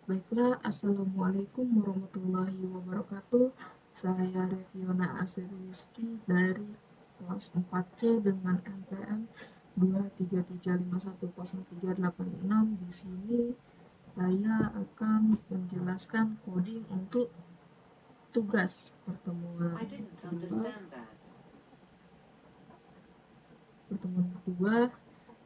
Baiklah, Assalamualaikum warahmatullahi wabarakatuh. Saya Reviona Asiriski dari kelas 4C dengan NPM 233510386. Di sini saya akan menjelaskan coding untuk tugas pertemuan kedua,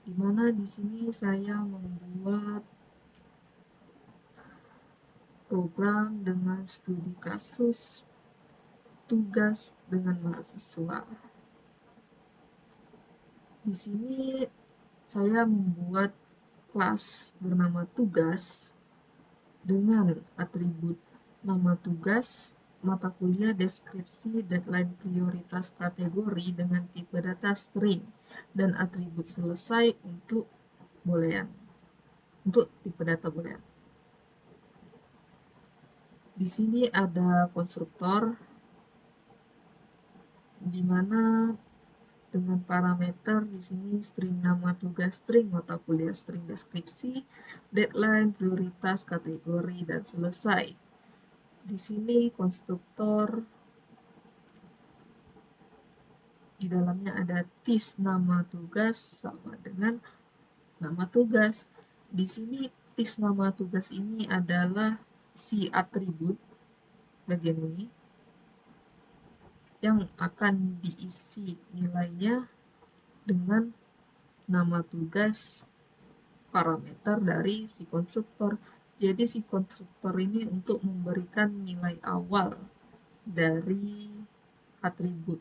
di mana di sini saya membuat program dengan studi kasus tugas dengan mahasiswa. Di sini saya membuat kelas bernama tugas dengan atribut nama tugas, mata kuliah, deskripsi, deadline, prioritas, kategori dengan tipe data string, dan atribut selesai untuk boolean, untuk tipe data boolean. Di sini ada konstruktor di mana dengan parameter di sini string nama tugas, string mata kuliah, string deskripsi, deadline, prioritas, kategori, dan selesai. Di sini konstruktor di dalamnya ada tis nama tugas sama dengan nama tugas. Di sini tis nama tugas ini adalah si atribut bagian ini yang akan diisi nilainya dengan nama tugas parameter dari si konstruktor. Jadi si konstruktor ini untuk memberikan nilai awal dari atribut.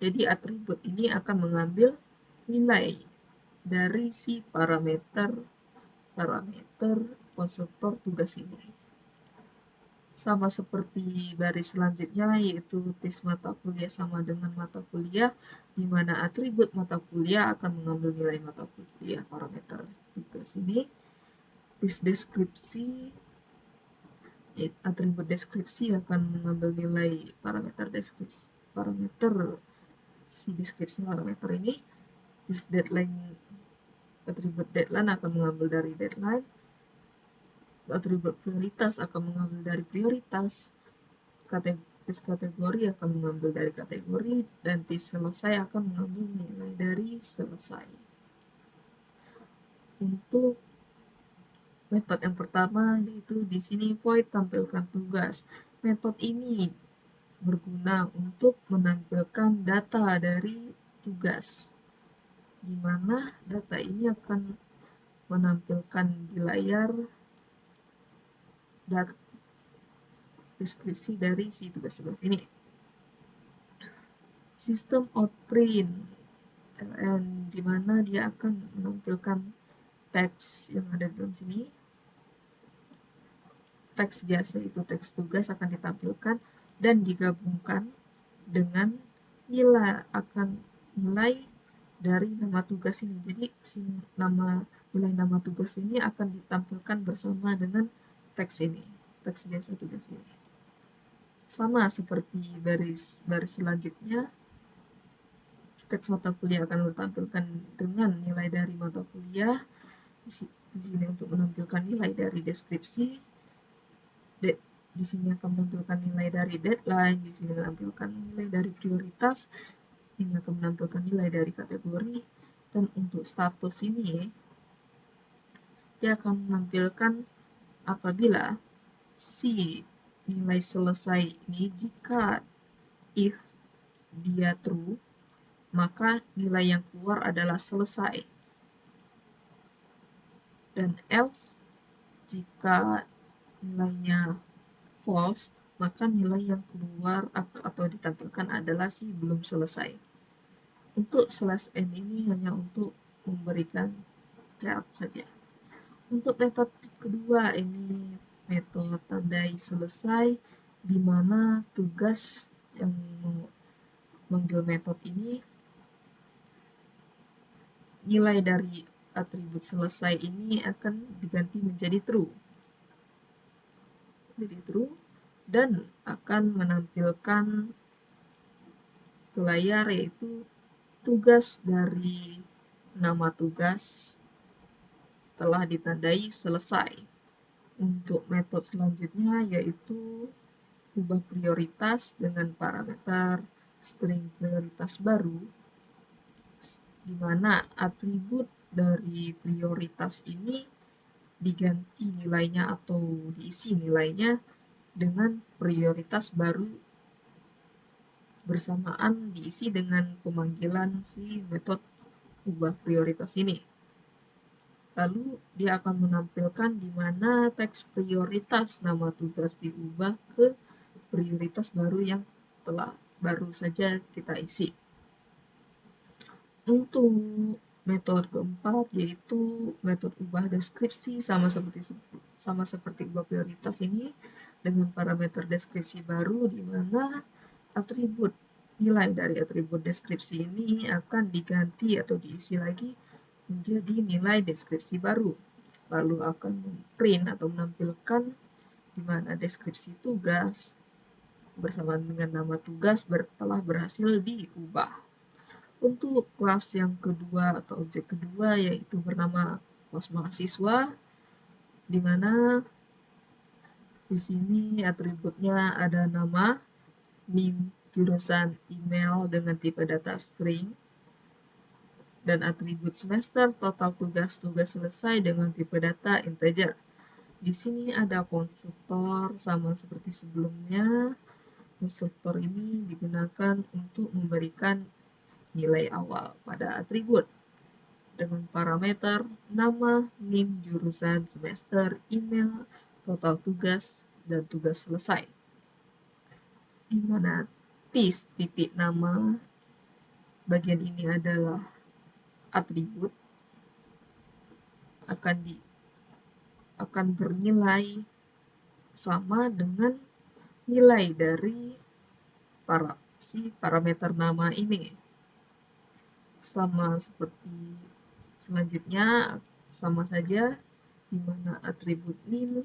Jadi atribut ini akan mengambil nilai dari si parameter konstruktor tugas ini. Sama seperti baris selanjutnya, yaitu tis mata kuliah sama dengan mata kuliah, di mana atribut mata kuliah akan mengambil nilai mata kuliah parameter tugas ini. Tis deskripsi, atribut deskripsi akan mengambil nilai parameter deskripsi, si deskripsi parameter ini. Tis deadline, atribut deadline akan mengambil dari deadline. Atribut prioritas akan mengambil dari prioritas. Tis kategori akan mengambil dari kategori, dan tis selesai akan mengambil nilai dari selesai. Untuk metode yang pertama, yaitu di sini void tampilkan tugas. Metode ini berguna untuk menampilkan data dari tugas, di mana data ini akan menampilkan di layar deskripsi dari si tugas-tugas ini. Sistem outprint LN, di mana dia akan menampilkan teks yang ada di dalam sini. Teks biasa itu teks tugas akan ditampilkan dan digabungkan dengan nilai dari nama tugas ini. Jadi nilai nama tugas ini akan ditampilkan bersama dengan teks ini, teks biasa tugas ini. Sama seperti baris selanjutnya, teks mata kuliah akan ditampilkan dengan nilai dari mata kuliah. Di sini untuk menampilkan nilai dari deskripsi, di sini akan menampilkan nilai dari deadline, di sini menampilkan nilai dari prioritas, ini akan menampilkan nilai dari kategori, dan untuk status ini dia akan menampilkan apabila si nilai selesai ini, jika if dia true, maka nilai yang keluar adalah selesai, dan else jika nilainya false, maka nilai yang keluar atau ditampilkan adalah si belum selesai. Untuk /n ini hanya untuk memberikan syarat saja. Untuk metode kedua, ini metode tandai selesai, di mana tugas yang memanggil metode ini, nilai dari atribut selesai ini akan diganti menjadi true. Dan akan menampilkan ke layar, yaitu tugas dari nama tugas telah ditandai selesai. Untuk metode selanjutnya yaitu ubah prioritas dengan parameter string prioritas baru, di mana atribut dari prioritas ini diganti nilainya atau diisi nilainya dengan prioritas baru bersamaan diisi dengan pemanggilan si metode ubah prioritas ini. Lalu dia akan menampilkan di mana teks prioritas nama tugas diubah ke prioritas baru yang telah baru saja kita isi. Untuk metode keempat yaitu metode ubah deskripsi, sama seperti ubah prioritas ini dengan parameter deskripsi baru, di mana atribut nilai dari atribut deskripsi ini akan diganti atau diisi lagi menjadi nilai deskripsi baru, lalu akan memprint atau menampilkan di mana deskripsi tugas bersamaan dengan nama tugas telah berhasil diubah. Untuk kelas yang kedua atau objek kedua yaitu bernama kelas mahasiswa, di mana di sini atributnya ada nama, NIM, jurusan, email dengan tipe data string, dan atribut semester, total tugas selesai dengan tipe data integer. Di sini ada konstruktor sama seperti sebelumnya. Konstruktor ini digunakan untuk memberikan nilai awal pada atribut dengan parameter nama, NIM, jurusan, semester, email, total tugas, dan tugas selesai. Di mana titik nama bagian ini adalah atribut akan bernilai sama dengan nilai dari parameter nama ini. Sama seperti selanjutnya, sama saja, di mana atribut NIM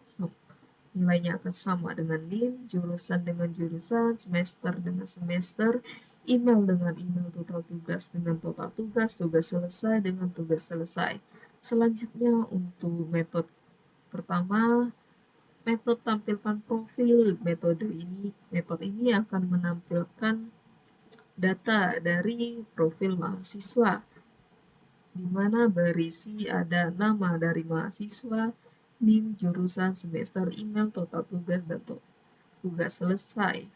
nilainya akan sama dengan NIM, jurusan dengan jurusan, semester dengan semester, email dengan email, total tugas dengan total tugas, tugas selesai dengan tugas selesai. Selanjutnya untuk metode pertama, metode tampilkan profil. Metode ini akan menampilkan data dari profil mahasiswa, di mana berisi ada nama dari mahasiswa, NIM, jurusan, semester, email, total tugas, dan tugas selesai.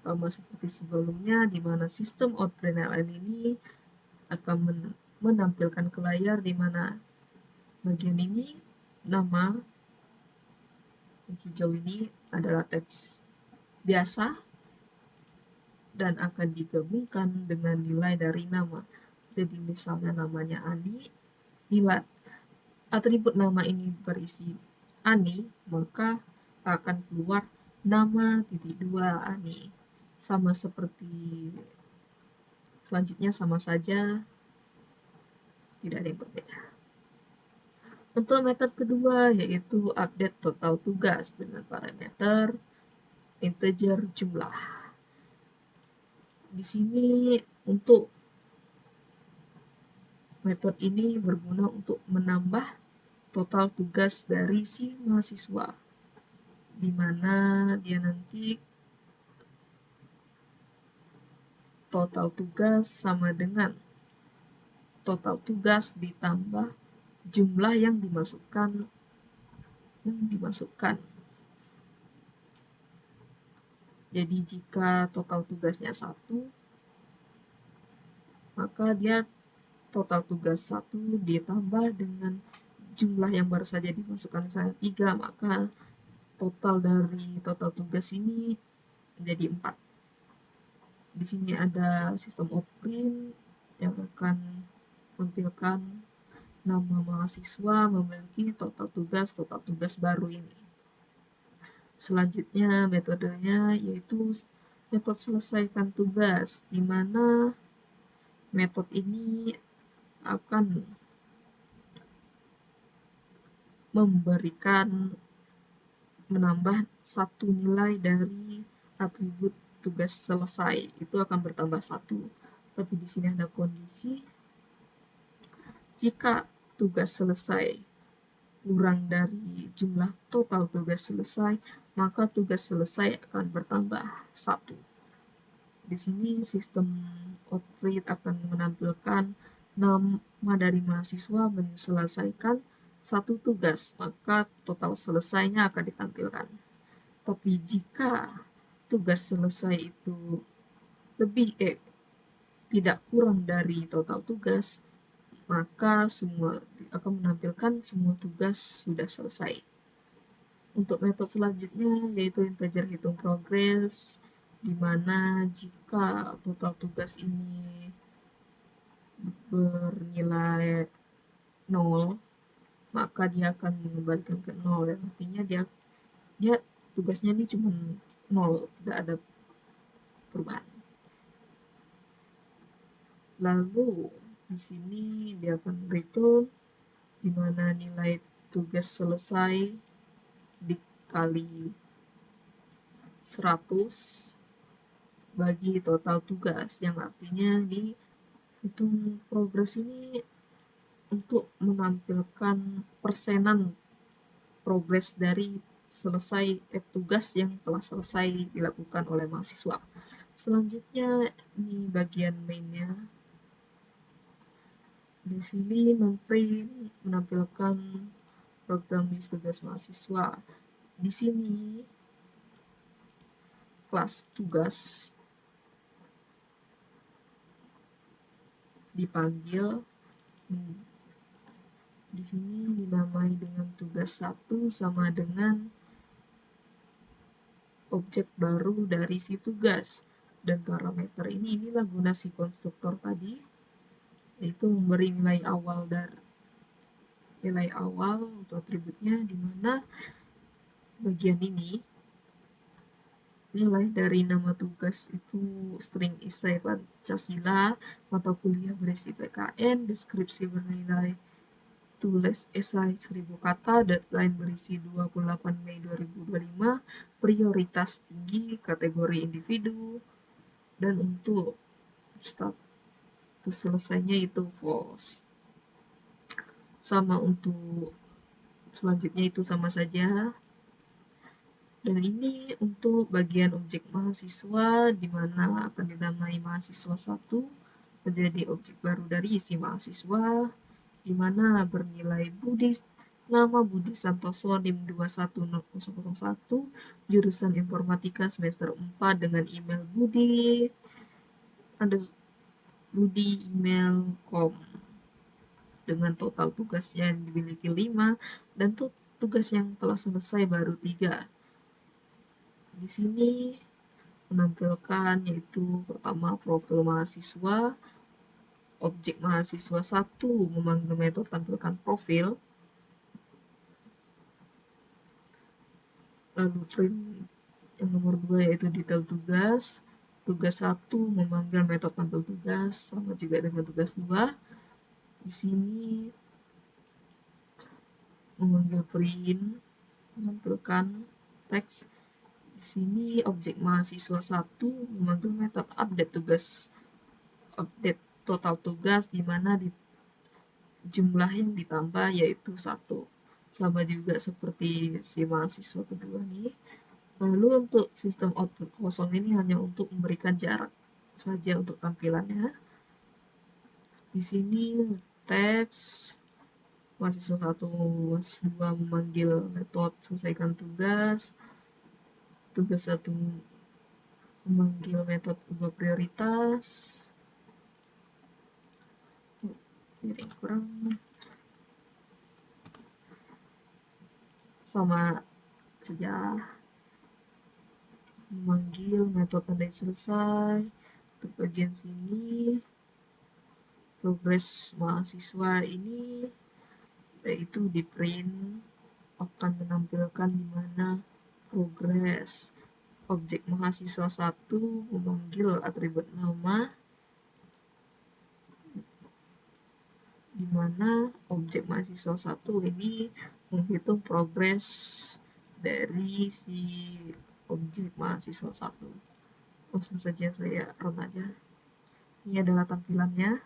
Sama seperti sebelumnya, di mana sistem OutPrintLN ini akan menampilkan ke layar, di mana bagian ini nama, yang hijau ini adalah teks biasa dan akan digabungkan dengan nilai dari nama. Jadi misalnya namanya Ani, nilai atribut nama ini berisi Ani, maka akan keluar nama (2) Ani. Sama seperti selanjutnya, sama saja, tidak ada yang berbeda. Untuk metode kedua yaitu update total tugas dengan parameter integer jumlah. Di sini untuk metode ini berguna untuk menambah total tugas dari si mahasiswa, di mana dia nanti total tugas sama dengan total tugas ditambah jumlah yang dimasukkan. Jadi jika total tugasnya 1, maka dia total tugas 1 ditambah dengan jumlah yang baru saja dimasukkan misalnya 3, maka total dari total tugas ini menjadi 4. Di sini ada sistem outprint yang akan menampilkan nama mahasiswa memiliki total tugas baru ini. Selanjutnya metodenya yaitu metode selesaikan tugas, di mana metode ini akan menambah satu nilai dari atribut tugas selesai, itu akan bertambah 1. Tapi di sini ada kondisi, jika tugas selesai kurang dari jumlah total tugas selesai, maka tugas selesai akan bertambah 1. Di sini sistem operate akan menampilkan nama dari mahasiswa menyelesaikan satu tugas, maka total selesainya akan ditampilkan. Tapi jika tugas selesai itu tidak kurang dari total tugas, maka semua akan menampilkan semua tugas sudah selesai. Untuk metode selanjutnya yaitu integer hitung progres, di mana jika total tugas ini bernilai 0, maka dia akan mengembalikan ke 0, yang artinya dia tugasnya ini cuma 0, tidak ada perubahan. Lalu di sini dia akan return di mana nilai tugas selesai dikali 100 bagi total tugas, yang artinya di hitung progres ini untuk menampilkan persenan progres dari selesai tugas yang telah selesai dilakukan oleh mahasiswa. Selanjutnya di bagian mainnya, di sini memprint menampilkan program list tugas mahasiswa. Di sini kelas tugas dipanggil, di sini dinamai dengan tugas 1 sama dengan objek baru dari si tugas, dan parameter inilah guna si konstruktor tadi, yaitu memberi nilai awal untuk atributnya, di mana bagian ini nilai dari nama tugas itu string esai Pancasila, mata kuliah berisi PKN, deskripsi bernilai tulis esai 1000 kata, deadline berisi 28 Mei 2025, prioritas tinggi, kategori individu, dan untuk status selesainya itu false. Sama untuk selanjutnya itu sama saja. Dan ini untuk bagian objek mahasiswa, di mana akan dinamai mahasiswa 1 menjadi objek baru dari isi mahasiswa, di mana bernilai nama Budi Santoso NIM 21001, jurusan Informatika semester 4 dengan email budi@email.com, dengan total tugas yang dimiliki 5 dan tugas yang telah selesai baru 3. Di sini menampilkan yaitu pertama profil mahasiswa, objek mahasiswa 1 memanggil metode tampilkan profil, lalu print yang nomor 2 yaitu detail tugas, tugas 1 memanggil metode tampil tugas sama juga dengan tugas 2. Di sini memanggil print menampilkan teks. Di sini objek mahasiswa 1 memanggil metode update total tugas, di mana di jumlah yang ditambah yaitu 1, sama juga seperti si mahasiswa kedua nih. Lalu untuk sistem output kosong ini hanya untuk memberikan jarak saja untuk tampilannya. Di sini teks mahasiswa 1, mahasiswa 2 memanggil metode selesaikan tugas, tugas 1 memanggil metode ubah prioritas, kurang sama saja, memanggil metode tandai selesai. Untuk bagian sini progres mahasiswa ini yaitu di print akan menampilkan di mana progres objek mahasiswa 1 memanggil atribut nama, di mana objek mahasiswa 1 ini menghitung progres dari si objek mahasiswa 1. Langsung saja saya run aja. Ini adalah tampilannya.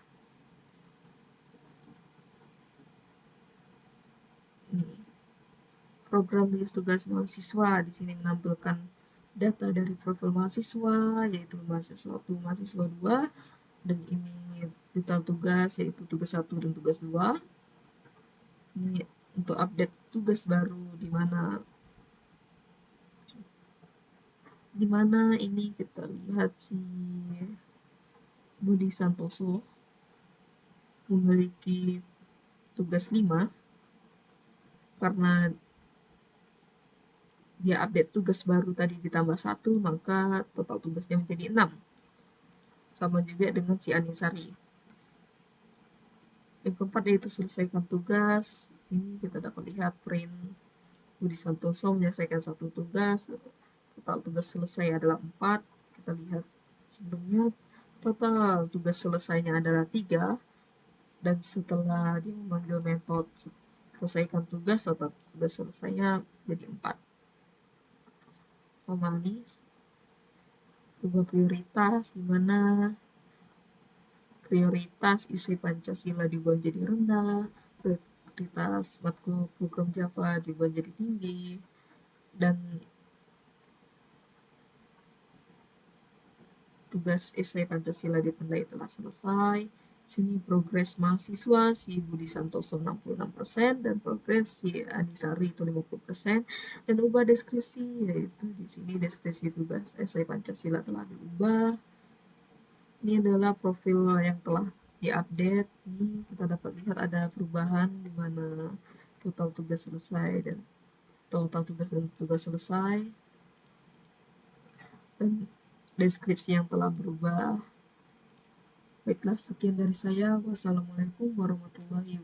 Nih, program list tugas mahasiswa. Di sini menampilkan data dari profil mahasiswa, yaitu mahasiswa 1, mahasiswa 2, dan ini detail tugas, yaitu tugas 1 dan tugas 2. Ini untuk update tugas baru, di mana ini kita lihat si Budi Santoso memiliki tugas 5 karena dia update tugas baru tadi ditambah 1, maka total tugasnya menjadi 6. Sama juga dengan si Anisari. Yang keempat yaitu selesaikan tugas. Di sini kita dapat lihat print Budi Santoso menyelesaikan 1 tugas. Total tugas selesai adalah 4. Kita lihat sebelumnya total tugas selesainya adalah 3. Dan setelah dia memanggil metode selesaikan tugas, total tugas selesainya jadi 4. Sama nih, tugas prioritas, di mana prioritas isi Pancasila diubah menjadi rendah, prioritas matkul program Java diubah menjadi tinggi, dan tugas esai Pancasila ditandai telah selesai. Sini progres mahasiswa si Budi Santoso 66% dan progres si Anisari itu 50%, dan ubah deskripsi, yaitu di sini deskripsi tugas esai Pancasila telah diubah. Ini adalah profil yang telah diupdate. Ini kita dapat lihat ada perubahan di mana total tugas selesai dan tugas selesai, dan deskripsi yang telah berubah. Baiklah, sekian dari saya. Wassalamualaikum warahmatullahi wabarakatuh.